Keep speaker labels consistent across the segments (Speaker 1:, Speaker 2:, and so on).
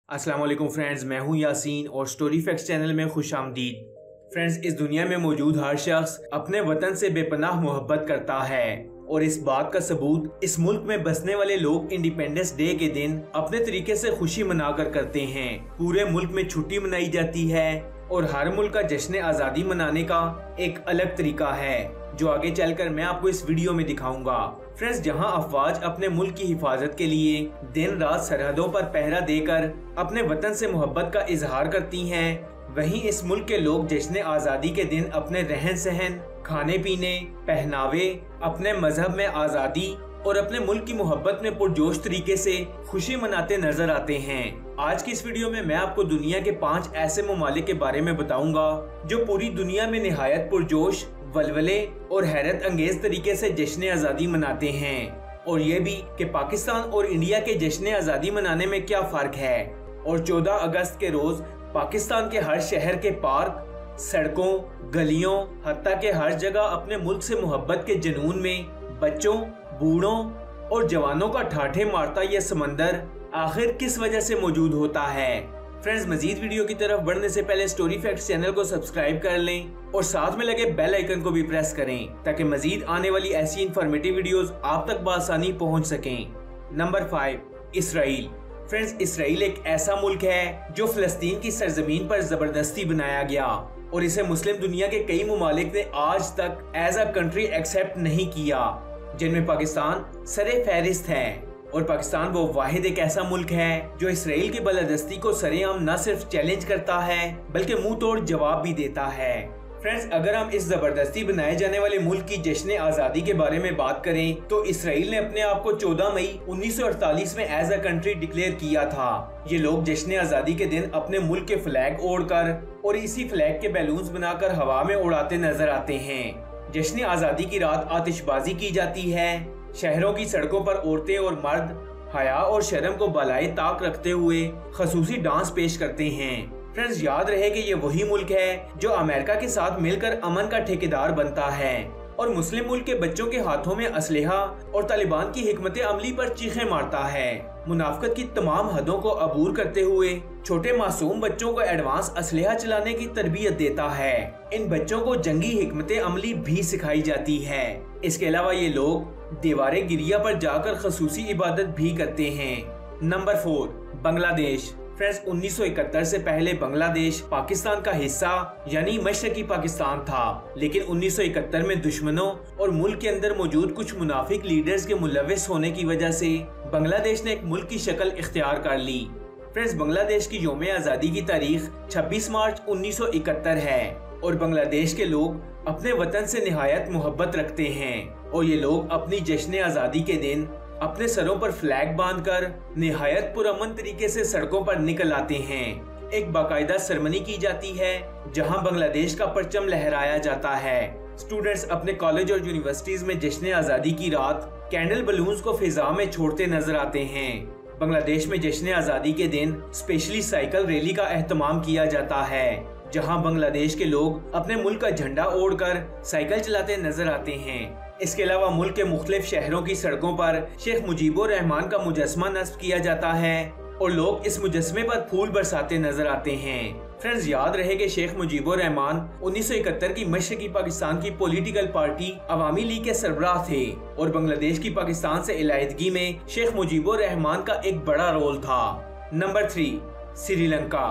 Speaker 1: अस्सलाम वालेकुम फ्रेंड्स, मैं हूं यासीन और स्टोरी फैक्ट्स चैनल में खुश आमदीद। फ्रेंड्स, इस दुनिया में मौजूद हर शख्स अपने वतन से बेपनाह मोहब्बत करता है और इस बात का सबूत इस मुल्क में बसने वाले लोग इंडिपेंडेंस डे के दिन अपने तरीके से खुशी मनाकर करते हैं। पूरे मुल्क में छुट्टी मनाई जाती है और हर मुल्क का जश्न आज़ादी मनाने का एक अलग तरीका है जो आगे चलकर मैं आपको इस वीडियो में दिखाऊंगा। फ्रेंड्स, जहां अफवाज अपने मुल्क की हिफाजत के लिए दिन रात सरहदों पर पहरा देकर अपने वतन से मोहब्बत का इजहार करती हैं, वहीं इस मुल्क के लोग जश्न आज़ादी के दिन अपने रहन सहन, खाने पीने, पहनावे, अपने मजहब में आज़ादी और अपने मुल्क की मोहब्बत में पुरजोश तरीके से खुशी मनाते नजर आते हैं। आज की इस वीडियो में मैं आपको दुनिया के 5 ऐसे ममालिक के बारे में बताऊंगा जो पूरी दुनिया में निहायत पुरजोश, वलवले और हैरत अंगेज तरीके से जश्न आज़ादी मनाते हैं, और ये भी कि पाकिस्तान और इंडिया के जश्न आज़ादी मनाने में क्या फ़र्क है। और 14 अगस्त के रोज़ पाकिस्तान के हर शहर के पार्क, सड़कों, गलियों, हत्ता के हर जगह अपने मुल्क से मोहब्बत के जुनून में बच्चों, बूढ़ों और जवानों का ठाठे मारता यह समंदर आखिर किस वजह से मौजूद होता है। फ्रेंड्स, मजीद वीडियो की तरफ बढ़ने से पहले स्टोरी फैक्ट्स चैनल को सब्सक्राइब कर लें और साथ में लगे बेल आइकन को भी प्रेस करें ताकि मजीद आने वाली ऐसी इंफॉर्मेटिव वीडियोस आप तक बआसानी पहुंच सकें। Number 5, Israel. फ्रेंड्स, इसराइल एक ऐसा मुल्क है जो फिलिस्तीन की सरजमीन पर जबरदस्ती बनाया गया और इसे मुस्लिम दुनिया के कई ममालिक ने आज तक एज अ कंट्री एक्सेप्ट नहीं किया, जिनमें पाकिस्तान सरे फहरिस्त है। और पाकिस्तान वो वाहिद एक ऐसा मुल्क है जो इसराइल की बलादस्ती को सरेआम न सिर्फ चैलेंज करता है बल्कि मुंह तोड़ जवाब भी देता है। फ्रेंड्स, अगर हम इस जबरदस्ती बनाए जाने वाले मुल्क की जश्न आज़ादी के बारे में बात करें तो इसराइल ने अपने आप को 14 मई 1948 में एज अ कंट्री डिक्लेयर किया था। ये लोग जश्न आज़ादी के दिन अपने मुल्क के फ्लैग ओढ़कर और इसी फ्लैग के बैलून्स बनाकर हवा में उड़ाते नजर आते हैं। जश्न आज़ादी की रात आतिशबाजी की जाती है। शहरों की सड़कों पर औरतें और मर्द हया और शर्म को बलाए ताक रखते हुए खसूसी डांस पेश करते हैं। फ्रेंड्स, याद रहे कि ये वही मुल्क है जो अमेरिका के साथ मिलकर अमन का ठेकेदार बनता है और मुस्लिम मुल्क के बच्चों के हाथों में असलहा और तालिबान की हिकमत अमली पर चीखें मारता है। मुनाफिकत की तमाम हदों को अबूर करते हुए छोटे मासूम बच्चों को एडवांस असलहा चलाने की तरबियत देता है। इन बच्चों को जंगी हिकमत अमली भी सिखाई जाती है। इसके अलावा ये लोग दीवारे गिरिया पर जाकर खसूसी इबादत भी करते हैं। नंबर 4, बांग्लादेश। फ्रेंड्स, 1971 से पहले बांग्लादेश पाकिस्तान का हिस्सा यानी मशरकी पाकिस्तान था, लेकिन 1971 में दुश्मनों और मुल्क के अंदर मौजूद कुछ मुनाफिक लीडर्स के मुलविस होने की वजह से बांग्लादेश ने एक मुल्क की शक्ल इख्तियार कर ली। फ्रेंड्स, बांग्लादेश की यौम आज़ादी की तारीख 26 मार्च 1971 है और बांग्लादेश के लोग अपने वतन से निहायत मोहब्बत रखते हैं और ये लोग अपनी जश्न आज़ादी के दिन अपने सरों पर फ्लैग बांधकर निहायत पुरअमन तरीके से सड़कों पर निकल आते हैं। एक बाकायदा सेरेमनी की जाती है जहां बांग्लादेश का परचम लहराया जाता है। स्टूडेंट्स अपने कॉलेज और यूनिवर्सिटीज में जश्न आज़ादी की रात कैंडल बलून्स को फिजा में छोड़ते नजर आते हैं। बांग्लादेश में जश्न आज़ादी के दिन स्पेशली साइकिल रैली का एहतमाम किया जाता है जहां बांग्लादेश के लोग अपने मुल्क का झंडा ओढ़कर साइकिल चलाते नजर आते हैं। इसके अलावा मुल्क के मुख्तलिफ शहरों की सड़कों पर शेख मुजीबुर रहमान का मुजस्मा नस्ब किया जाता है और लोग इस मुजस्मे पर फूल बरसाते नजर आते हैं। फ्रेंड्स, याद रहे कि शेख मुजीबुर रहमान 1971 की मशरकी पाकिस्तान की पॉलिटिकल पार्टी अवामी लीग के सरबराह थे और बांग्लादेश की पाकिस्तान से इलायदगी में शेख मुजीबुर रहमान का एक बड़ा रोल था। नंबर 3, श्रीलंका।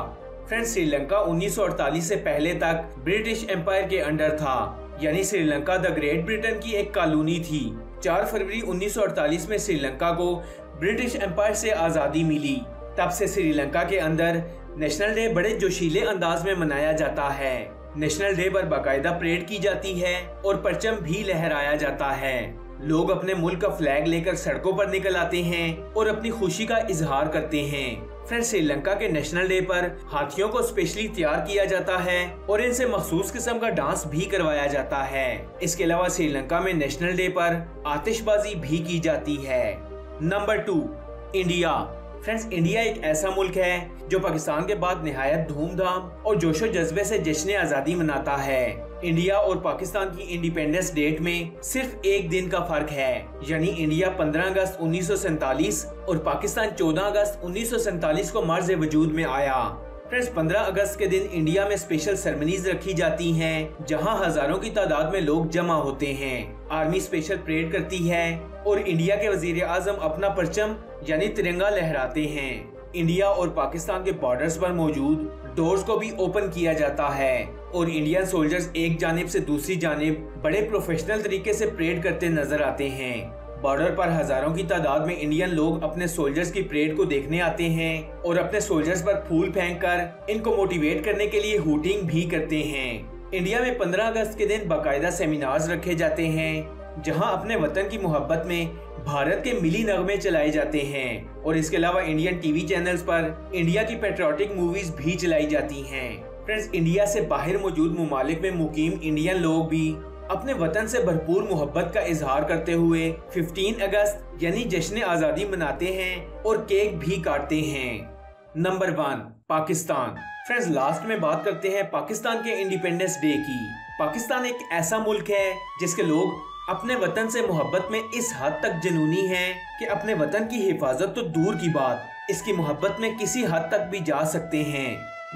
Speaker 1: फ्रेंड्स, श्रीलंका 1948 से पहले तक ब्रिटिश एम्पायर के अंडर था, यानी श्रीलंका द ग्रेट ब्रिटेन की एक कॉलोनी थी। 4 फरवरी 1948 में श्रीलंका को ब्रिटिश एम्पायर से आज़ादी मिली। तब से श्रीलंका के अंदर नेशनल डे बड़े जोशीले अंदाज में मनाया जाता है। नेशनल डे पर बाकायदा परेड की जाती है और परचम भी लहराया जाता है। लोग अपने मुल्क का फ्लैग लेकर सड़कों पर निकल आते हैं और अपनी खुशी का इजहार करते हैं। फ्रेंड्स, श्रीलंका के नेशनल डे पर हाथियों को स्पेशली तैयार किया जाता है और इनसे मखसूस किस्म का डांस भी करवाया जाता है। इसके अलावा श्रीलंका में नेशनल डे पर आतिशबाजी भी की जाती है। Number 2, India. फ्रेंड्स, इंडिया एक ऐसा मुल्क है जो पाकिस्तान के बाद निहायत धूमधाम और जोशो जज्बे से जश्न आज़ादी मनाता है। इंडिया और पाकिस्तान की इंडिपेंडेंस डेट में सिर्फ एक दिन का फर्क है, यानी इंडिया 15 अगस्त 1947 और पाकिस्तान 14 अगस्त 1947 को मर्ज वजूद में आया। फ्रेंड्स, 15 अगस्त के दिन इंडिया में स्पेशल सेरेमनीज रखी जाती हैं, जहां हजारों की तादाद में लोग जमा होते हैं। आर्मी स्पेशल परेड करती है और इंडिया के वजीर आजम अपना परचम यानी तिरंगा लहराते हैं। इंडिया और पाकिस्तान के बॉर्डर्स पर मौजूद डोर्स को भी ओपन किया जाता है और इंडियन सोल्जर्स एक जानिब से दूसरी जानिब बड़े प्रोफेशनल तरीके से परेड करते नजर आते हैं। बॉर्डर पर हजारों की तादाद में इंडियन लोग अपने सोल्जर्स की परेड को देखने आते हैं और अपने सोल्जर्स पर फूल फेंककर इनको मोटिवेट करने के लिए हूटिंग भी करते हैं। इंडिया में 15 अगस्त के दिन बाकायदा सेमिनार्स रखे जाते हैं, जहां अपने वतन की मोहब्बत में भारत के मिली नगमे चलाए जाते हैं और इसके अलावा इंडियन टीवी चैनल्स पर इंडिया की पेट्रियोटिक मूवीज भी चलाई जाती हैं। फ्रेंड्स, इंडिया से बाहर मौजूद मुमालिक में मुकीम इंडियन लोग भी अपने वतन से भरपूर मोहब्बत का इजहार करते हुए 15 अगस्त यानी जश्न आजादी मनाते हैं और केक भी काटते हैं। नंबर 1, पाकिस्तान। फ्रेंड्स, लास्ट में बात करते हैं पाकिस्तान के इंडिपेंडेंस डे की। पाकिस्तान एक ऐसा मुल्क है जिसके लोग अपने वतन से मोहब्बत में इस हद तक जुनूनी हैं कि अपने वतन की हिफाजत तो दूर की बात, इसकी मोहब्बत में किसी हद तक भी जा सकते हैं।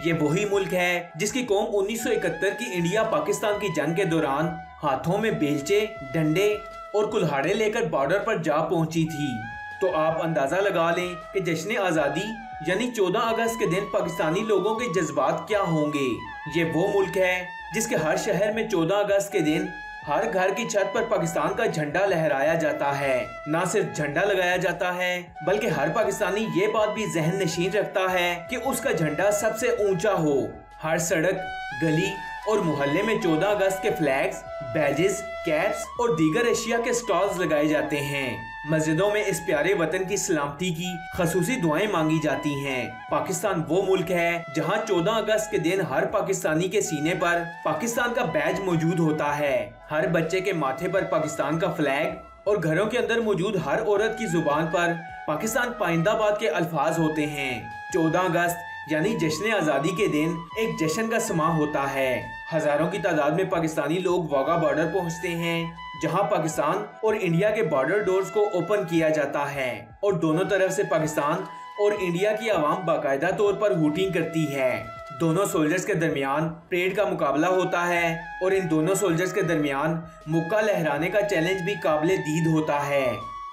Speaker 1: ये वही मुल्क है जिसकी कौम 1971 की इंडिया पाकिस्तान की जंग के दौरान हाथों में बेलचे, डंडे और कुल्हाड़े लेकर बॉर्डर पर जा पहुंची थी। तो आप अंदाजा लगा लें कि जश्न आज़ादी यानी 14 अगस्त के दिन पाकिस्तानी लोगों के जज्बात क्या होंगे। ये वो मुल्क है जिसके हर शहर में 14 अगस्त के दिन हर घर की छत पर पाकिस्तान का झंडा लहराया जाता है। न सिर्फ झंडा लगाया जाता है बल्कि हर पाकिस्तानी ये बात भी जहन नशीन रखता है कि उसका झंडा सबसे ऊंचा हो। हर सड़क, गली और मोहल्ले में 14 अगस्त के फ्लैग्स, बैजेस, कैप्स और दीगर एशिया के स्टॉल्स लगाए जाते हैं। मस्जिदों में इस प्यारे वतन की सलामती की खसूसी दुआएं मांगी जाती हैं। पाकिस्तान वो मुल्क है जहां 14 अगस्त के दिन हर पाकिस्तानी के सीने पर पाकिस्तान का बैज मौजूद होता है। हर बच्चे के माथे पर पाकिस्तान का फ्लैग और घरों के अंदर मौजूद हर औरत की जुबान पर पाकिस्तान पाइंदाबाद के अल्फाज होते हैं। 14 अगस्त यानी जश्न आज़ादी के दिन एक जश्न का समा होता है। हजारों की तादाद में पाकिस्तानी लोग वाघा बॉर्डर पहुंचते हैं, जहां पाकिस्तान और इंडिया के बॉर्डर डोर्स को ओपन किया जाता है और दोनों तरफ से पाकिस्तान और इंडिया की आवाम बाकायदा तौर पर हूटिंग करती है। दोनों सोल्जर्स के दरमियान परेड का मुकाबला होता है और इन दोनों सोल्जर्स के दरमियान मुक्का लहराने का चैलेंज भी काबिले दीद होता है।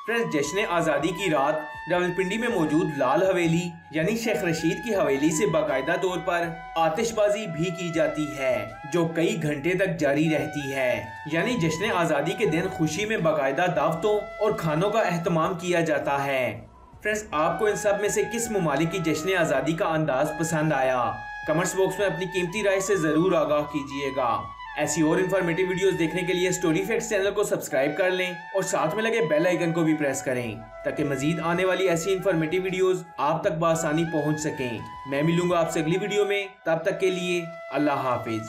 Speaker 1: फ्रेंड्स, जश्न आज़ादी की रात रावलपिंडी में मौजूद लाल हवेली यानी शेख रशीद की हवेली से बाकायदा तौर पर आतिशबाजी भी की जाती है, जो कई घंटे तक जारी रहती है। यानी जश्न आज़ादी के दिन खुशी में बाकायदा दावतों और खानों का एहतमाम किया जाता है। फ्रेंड्स, आपको इन सब में से किस मुमालिक की जश्न आज़ादी का अंदाज पसंद आया? कमेंट्स बॉक्स में अपनी कीमती राय से जरूर आगाह कीजिएगा। ऐसी और इन्फॉर्मेटिव वीडियोस देखने के लिए स्टोरी फैक्ट्स चैनल को सब्सक्राइब कर लें और साथ में लगे बेल आइकन को भी प्रेस करें, ताकि मजीद आने वाली ऐसी इन्फॉर्मेटिव वीडियोस आप तक बआसानी पहुंच सकें। मैं मिलूंगा आपसे अगली वीडियो में, तब तक के लिए अल्लाह हाफिज।